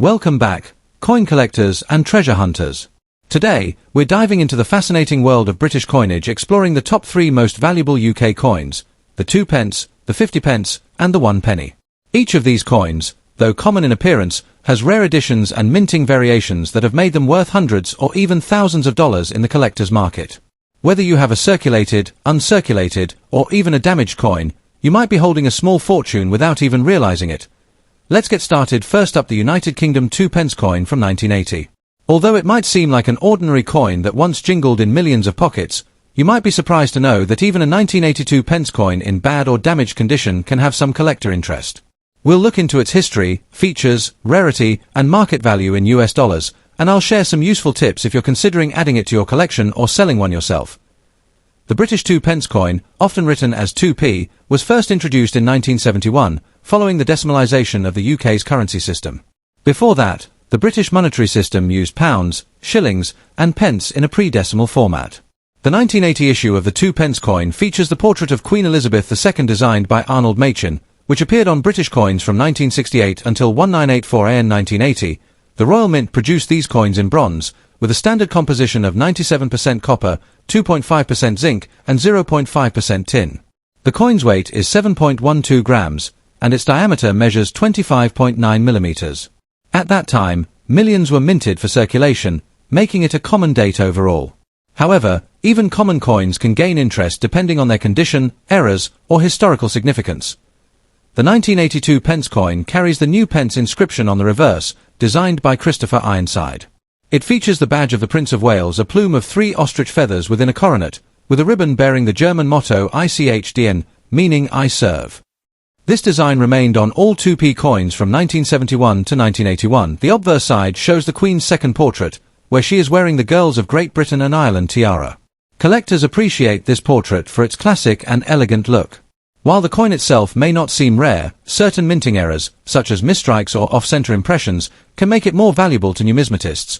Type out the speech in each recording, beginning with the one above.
Welcome back, coin collectors and treasure hunters. Today, we're diving into the fascinating world of British coinage, exploring the top 3 most valuable UK coins, the 2 pence, the 50 pence, and the 1 penny. Each of these coins, though common in appearance, has rare additions and minting variations that have made them worth hundreds or even thousands of dollars in the collector's market. Whether you have a circulated, uncirculated, or even a damaged coin, you might be holding a small fortune without even realizing it. Let's get started. First up, the United Kingdom 2 pence coin from 1980. Although it might seem like an ordinary coin that once jingled in millions of pockets, you might be surprised to know that even a 1982 pence coin in bad or damaged condition can have some collector interest. We'll look into its history, features, rarity, and market value in US dollars, and I'll share some useful tips if you're considering adding it to your collection or selling one yourself. The British 2 pence coin, often written as 2p, was first introduced in 1971, following the decimalisation of the UK's currency system. Before that, the British monetary system used pounds, shillings, and pence in a pre-decimal format. The 1980 issue of the 2 pence coin features the portrait of Queen Elizabeth II designed by Arnold Machin, which appeared on British coins from 1968 until 1984 AN 1980. The Royal Mint produced these coins in bronze, with a standard composition of 97% copper, 2.5% zinc, and 0.5% tin. The coin's weight is 7.12 grams, and its diameter measures 25.9 millimeters. At that time, millions were minted for circulation, making it a common date overall. However, even common coins can gain interest depending on their condition, errors, or historical significance. The 1982 pence coin carries the new pence inscription on the reverse, designed by Christopher Ironside. It features the badge of the Prince of Wales, a plume of 3 ostrich feathers within a coronet, with a ribbon bearing the German motto ICHDN, meaning I serve. This design remained on all 2p coins from 1971 to 1981. The obverse side shows the Queen's second portrait, where she is wearing the Girls of Great Britain and Ireland tiara. Collectors appreciate this portrait for its classic and elegant look. While the coin itself may not seem rare, certain minting errors, such as misstrikes or off-center impressions, can make it more valuable to numismatists.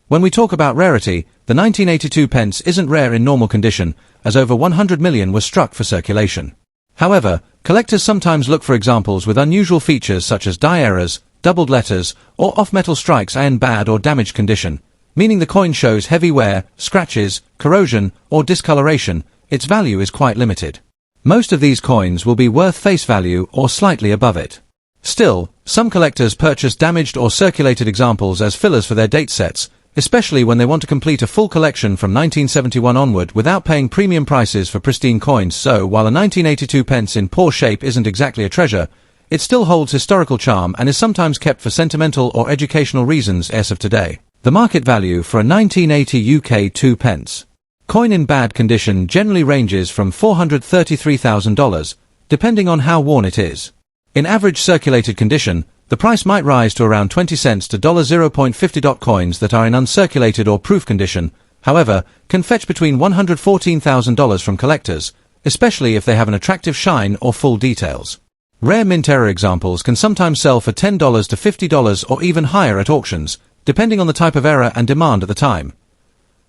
When we talk about rarity, the 1982 pence isn't rare in normal condition, as over 100 million were struck for circulation. However, collectors sometimes look for examples with unusual features such as die errors, doubled letters, or off-metal strikes in bad or damaged condition, meaning the coin shows heavy wear, scratches, corrosion, or discoloration. Its value is quite limited. Most of these coins will be worth face value or slightly above it. Still, some collectors purchase damaged or circulated examples as fillers for their date sets, especially when they want to complete a full collection from 1971 onward without paying premium prices for pristine coins. So, while a 1982 pence in poor shape isn't exactly a treasure, it still holds historical charm and is sometimes kept for sentimental or educational reasons as of today. The market value for a 1980 UK 2 pence coin in bad condition generally ranges from $433,000, depending on how worn it is. In average circulated condition, the price might rise to around 20 cents to $0.50. Coins that are in uncirculated or proof condition, however, can fetch between $114,000 from collectors, especially if they have an attractive shine or full details. Rare mint error examples can sometimes sell for $10 to $50 or even higher at auctions, depending on the type of error and demand at the time.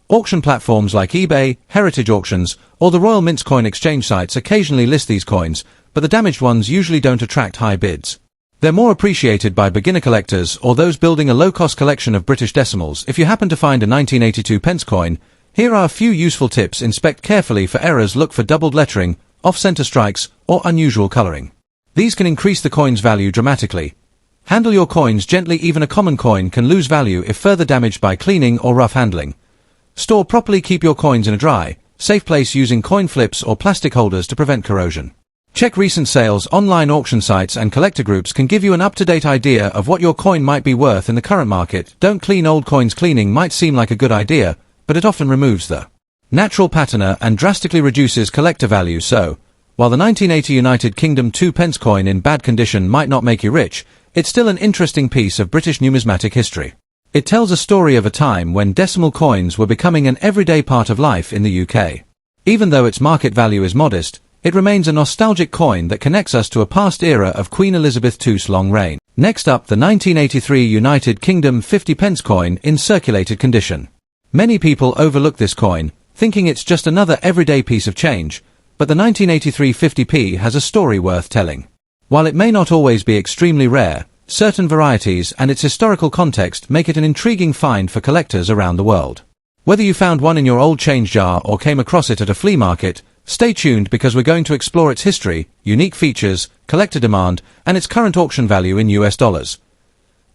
Auction platforms like eBay, Heritage Auctions, or the Royal Mint's coin exchange sites occasionally list these coins, but the damaged ones usually don't attract high bids. They're more appreciated by beginner collectors or those building a low-cost collection of British decimals. If you happen to find a 1982 pence coin, here are a few useful tips. Inspect carefully for errors. Look for doubled lettering, off-center strikes, or unusual coloring. These can increase the coin's value dramatically. Handle your coins gently. Even a common coin can lose value if further damaged by cleaning or rough handling. Store properly. Keep your coins in a dry, safe place using coin flips or plastic holders to prevent corrosion. Check recent sales. Online auction sites and collector groups can give you an up-to-date idea of what your coin might be worth in the current market. Don't clean old coins. Cleaning might seem like a good idea, but it often removes the natural patina and drastically reduces collector value. So, while the 1980 United Kingdom 2 pence coin in bad condition might not make you rich, it's still an interesting piece of British numismatic history. It tells a story of a time when decimal coins were becoming an everyday part of life in the UK. Even though its market value is modest, it remains a nostalgic coin that connects us to a past era of Queen Elizabeth II's long reign. Next up, the 1983 United Kingdom 50 pence coin in circulated condition. Many people overlook this coin, thinking it's just another everyday piece of change, but the 1983 50p has a story worth telling. While it may not always be extremely rare, certain varieties and its historical context make it an intriguing find for collectors around the world. Whether you found one in your old change jar or came across it at a flea market, stay tuned because we're going to explore its history, unique features, collector demand, and its current auction value in US dollars.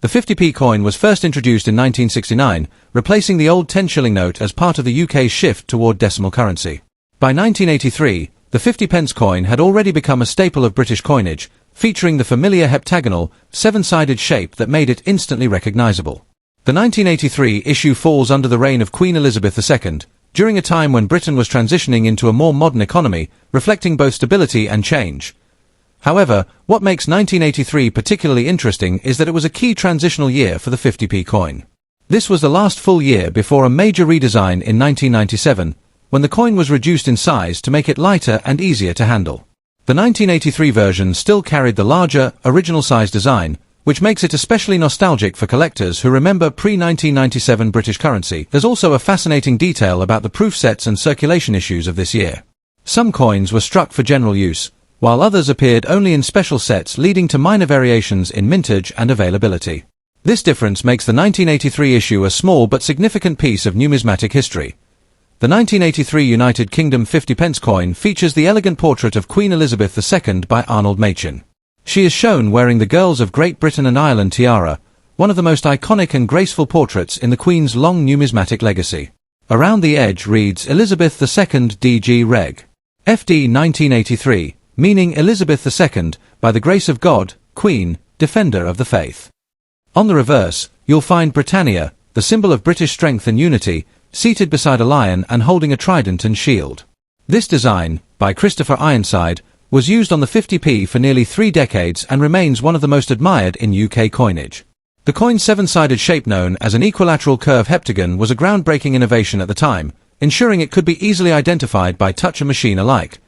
The 50p coin was first introduced in 1969, replacing the old 10-shilling note as part of the UK's shift toward decimal currency. By 1983, the 50p coin had already become a staple of British coinage, featuring the familiar heptagonal, seven-sided shape that made it instantly recognizable. The 1983 issue falls under the reign of Queen Elizabeth II, during a time when Britain was transitioning into a more modern economy, reflecting both stability and change. However, what makes 1983 particularly interesting is that it was a key transitional year for the 50p coin. This was the last full year before a major redesign in 1997, when the coin was reduced in size to make it lighter and easier to handle. The 1983 version still carried the larger, original-size design, which makes it especially nostalgic for collectors who remember pre-1997 British currency. There's also a fascinating detail about the proof sets and circulation issues of this year. Some coins were struck for general use, while others appeared only in special sets, leading to minor variations in mintage and availability. This difference makes the 1983 issue a small but significant piece of numismatic history. The 1983 United Kingdom 50p coin features the elegant portrait of Queen Elizabeth II by Arnold Machin. She is shown wearing the Girls of Great Britain and Ireland tiara, one of the most iconic and graceful portraits in the Queen's long numismatic legacy. Around the edge reads Elizabeth II DG Reg. FD 1983, meaning Elizabeth II, by the grace of God, Queen, Defender of the Faith. On the reverse, you'll find Britannia, the symbol of British strength and unity, seated beside a lion and holding a trident and shield. This design, by Christopher Ironside, was used on the 50p for nearly 3 decades and remains one of the most admired in UK coinage. The coin's seven-sided shape, known as an equilateral curve heptagon, was a groundbreaking innovation at the time, ensuring it could be easily identified by touch and machine alike.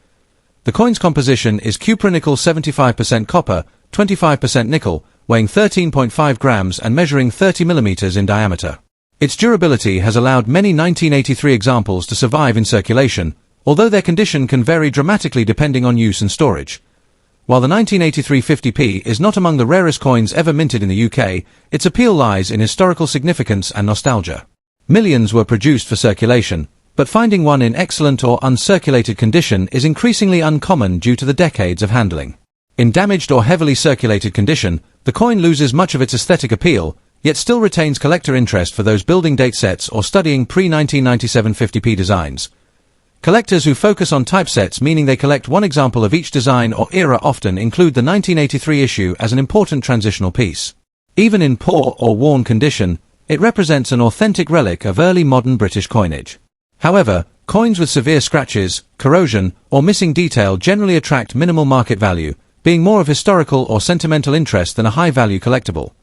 The coin's composition is cupronickel 75% copper, 25% nickel, weighing 13.5 grams and measuring 30 millimeters in diameter. Its durability has allowed many 1983 examples to survive in circulation, although their condition can vary dramatically depending on use and storage. While the 1983 50p is not among the rarest coins ever minted in the UK, its appeal lies in historical significance and nostalgia. Millions were produced for circulation, but finding one in excellent or uncirculated condition is increasingly uncommon due to the decades of handling. In damaged or heavily circulated condition, the coin loses much of its aesthetic appeal, yet still retains collector interest for those building date sets or studying pre-1997 50p designs. Collectors who focus on typesets, meaning they collect one example of each design or era, often include the 1983 issue as an important transitional piece. Even in poor or worn condition, it represents an authentic relic of early modern British coinage. However, coins with severe scratches, corrosion, or missing detail generally attract minimal market value, being more of historical or sentimental interest than a high-value collectible.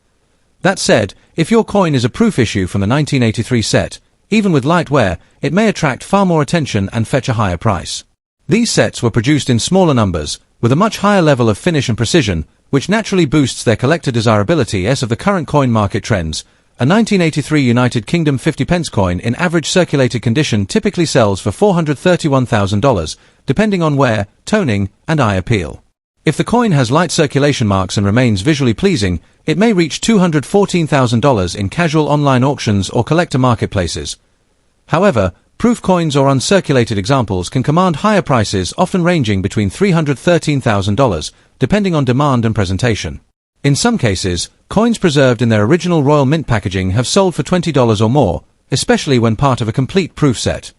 That said, if your coin is a proof issue from the 1983 set, even with light wear, it may attract far more attention and fetch a higher price. These sets were produced in smaller numbers, with a much higher level of finish and precision, which naturally boosts their collector desirability. As of the current coin market trends, a 1983 United Kingdom 50p coin in average circulated condition typically sells for $431,000, depending on wear, toning, and eye appeal. If the coin has light circulation marks and remains visually pleasing, it may reach $214,000 in casual online auctions or collector marketplaces. However, proof coins or uncirculated examples can command higher prices, often ranging between $313,000, depending on demand and presentation. In some cases, coins preserved in their original Royal Mint packaging have sold for $20 or more, especially when part of a complete proof set.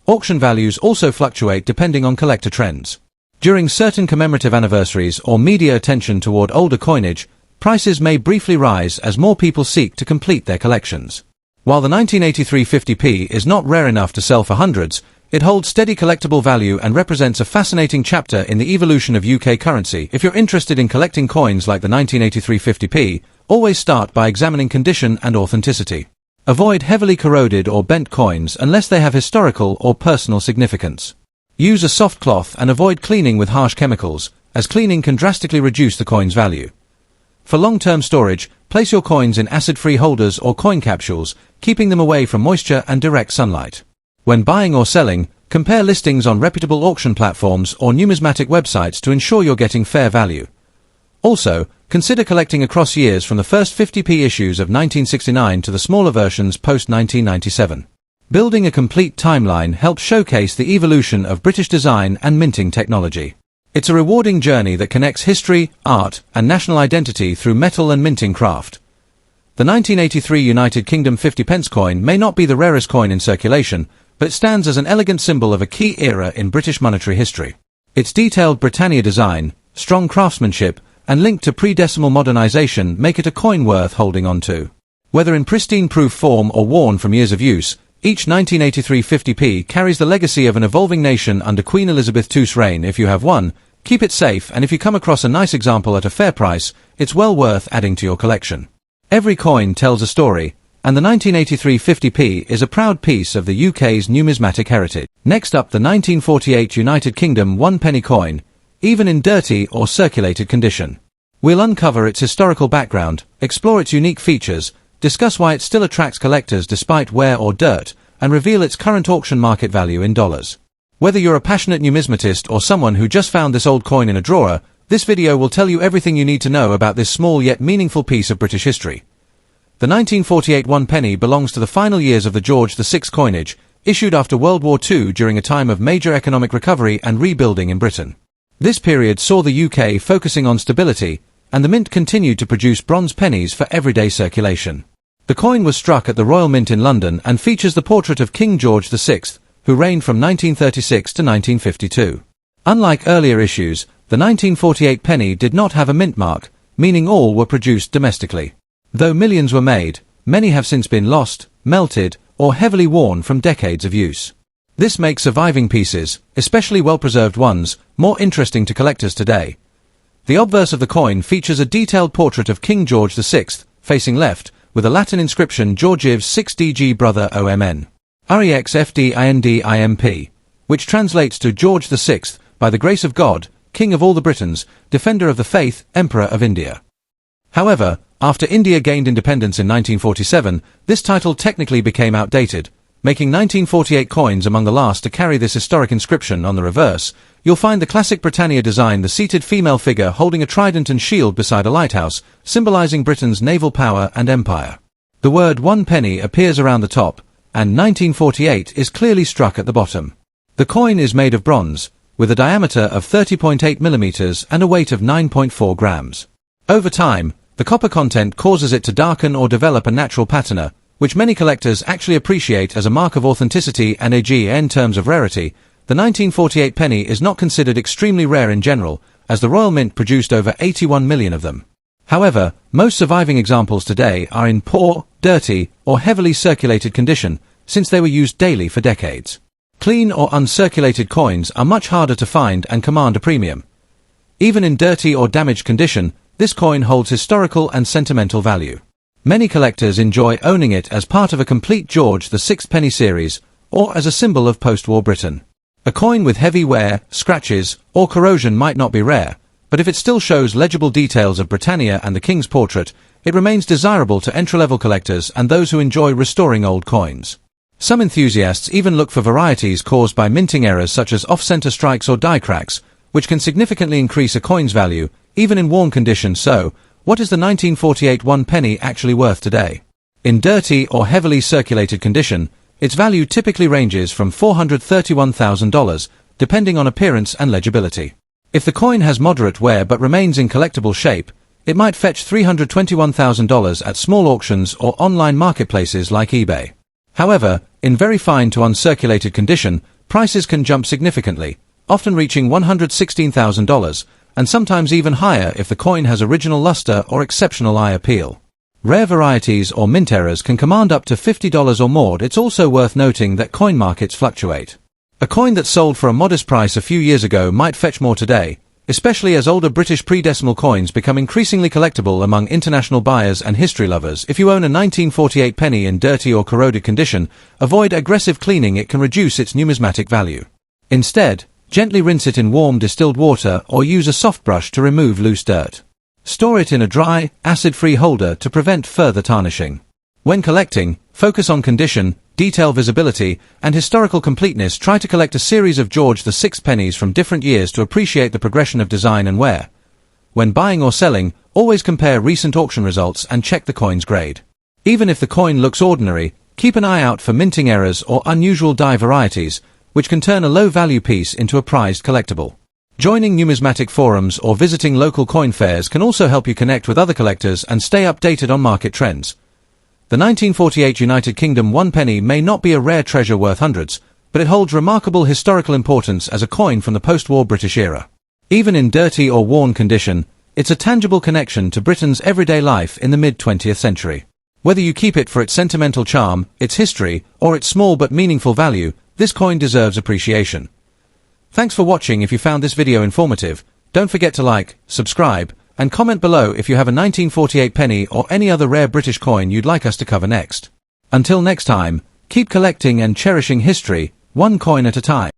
Auction values also fluctuate depending on collector trends. During certain commemorative anniversaries or media attention toward older coinage, prices may briefly rise as more people seek to complete their collections. While the 1983 50p is not rare enough to sell for hundreds, it holds steady collectible value and represents a fascinating chapter in the evolution of UK currency. If you're interested in collecting coins like the 1983 50p, always start by examining condition and authenticity. Avoid heavily corroded or bent coins unless they have historical or personal significance. Use a soft cloth and avoid cleaning with harsh chemicals, as cleaning can drastically reduce the coin's value. For long-term storage, place your coins in acid-free holders or coin capsules, keeping them away from moisture and direct sunlight. When buying or selling, compare listings on reputable auction platforms or numismatic websites to ensure you're getting fair value. Also, consider collecting across years from the first 50p issues of 1969 to the smaller versions post-1997. Building a complete timeline helps showcase the evolution of British design and minting technology. It's a rewarding journey that connects history, art, and national identity through metal and minting craft. The 1983 United Kingdom 50p coin may not be the rarest coin in circulation, but it stands as an elegant symbol of a key era in British monetary history. Its detailed Britannia design, strong craftsmanship, and link to pre-decimal modernization make it a coin worth holding on to. Whether in pristine proof form or worn from years of use, each 1983 50p carries the legacy of an evolving nation under Queen Elizabeth II's reign. If you have one, keep it safe, and if you come across a nice example at a fair price, it's well worth adding to your collection. Every coin tells a story, and the 1983 50p is a proud piece of the UK's numismatic heritage. Next up, the 1948 United Kingdom 1p coin, even in dirty or circulated condition. We'll uncover its historical background, explore its unique features, discuss why it still attracts collectors despite wear or dirt, and reveal its current auction market value in dollars. Whether you're a passionate numismatist or someone who just found this old coin in a drawer, this video will tell you everything you need to know about this small yet meaningful piece of British history. The 1948 1p belongs to the final years of the George VI coinage, issued after World War II during a time of major economic recovery and rebuilding in Britain. This period saw the UK focusing on stability, and the mint continued to produce bronze pennies for everyday circulation. The coin was struck at the Royal Mint in London and features the portrait of King George VI, who reigned from 1936 to 1952. Unlike earlier issues, the 1948 penny did not have a mint mark, meaning all were produced domestically. Though millions were made, many have since been lost, melted, or heavily worn from decades of use. This makes surviving pieces, especially well-preserved ones, more interesting to collectors today. The obverse of the coin features a detailed portrait of King George VI, facing left, with a Latin inscription Georgiev's 6DG brother OMN. REXFDINDIMP, which translates to George VI, by the grace of God, King of all the Britons, Defender of the Faith, Emperor of India. However, after India gained independence in 1947, this title technically became outdated, making 1948 coins among the last to carry this historic inscription. On the reverse, you'll find the classic Britannia design, the seated female figure holding a trident and shield beside a lighthouse, symbolizing Britain's naval power and empire. The word 1p appears around the top, and 1948 is clearly struck at the bottom. The coin is made of bronze, with a diameter of 30.8 millimeters and a weight of 9.4 grams. Over time, the copper content causes it to darken or develop a natural patina, which many collectors actually appreciate as a mark of authenticity. And in terms of rarity, the 1948 penny is not considered extremely rare in general, as the Royal Mint produced over 81 million of them. However, most surviving examples today are in poor, dirty, or heavily circulated condition, since they were used daily for decades. Clean or uncirculated coins are much harder to find and command a premium. Even in dirty or damaged condition, this coin holds historical and sentimental value. Many collectors enjoy owning it as part of a complete George VI penny series, or as a symbol of post-war Britain. A coin with heavy wear, scratches, or corrosion might not be rare, but if it still shows legible details of Britannia and the King's portrait, it remains desirable to entry-level collectors and those who enjoy restoring old coins. Some enthusiasts even look for varieties caused by minting errors such as off-center strikes or die cracks, which can significantly increase a coin's value, even in worn condition. So, what is the 1948 1p actually worth today? In dirty or heavily circulated condition, its value typically ranges from $431,000, depending on appearance and legibility. If the coin has moderate wear but remains in collectible shape, it might fetch $321,000 at small auctions or online marketplaces like eBay. However, in very fine to uncirculated condition, prices can jump significantly, often reaching $116,000, and sometimes even higher if the coin has original luster or exceptional eye appeal. Rare varieties or mint errors can command up to $50 or more. It's also worth noting that coin markets fluctuate. A coin that sold for a modest price a few years ago might fetch more today, especially as older British pre-decimal coins become increasingly collectible among international buyers and history lovers. If you own a 1948 penny in dirty or corroded condition, avoid aggressive cleaning. It can reduce its numismatic value. Instead, gently rinse it in warm distilled water or use a soft brush to remove loose dirt. Store it in a dry, acid-free holder to prevent further tarnishing. When collecting, focus on condition, detail visibility, and historical completeness. Try to collect a series of George VI pennies from different years to appreciate the progression of design and wear. when buying or selling, always compare recent auction results and check the coin's grade. Even if the coin looks ordinary, keep an eye out for minting errors or unusual die varieties, which can turn a low-value piece into a prized collectible. Joining numismatic forums or visiting local coin fairs can also help you connect with other collectors and stay updated on market trends. The 1948 United Kingdom 1 penny may not be a rare treasure worth hundreds, but it holds remarkable historical importance as a coin from the post-war British era. Even in dirty or worn condition, it's a tangible connection to Britain's everyday life in the mid-20th century. Whether you keep it for its sentimental charm, its history, or its small but meaningful value, this coin deserves appreciation. Thanks for watching. If you found this video informative, don't forget to like, subscribe, and comment below if you have a 1948 penny or any other rare British coin you'd like us to cover next. Until next time, keep collecting and cherishing history, one coin at a time.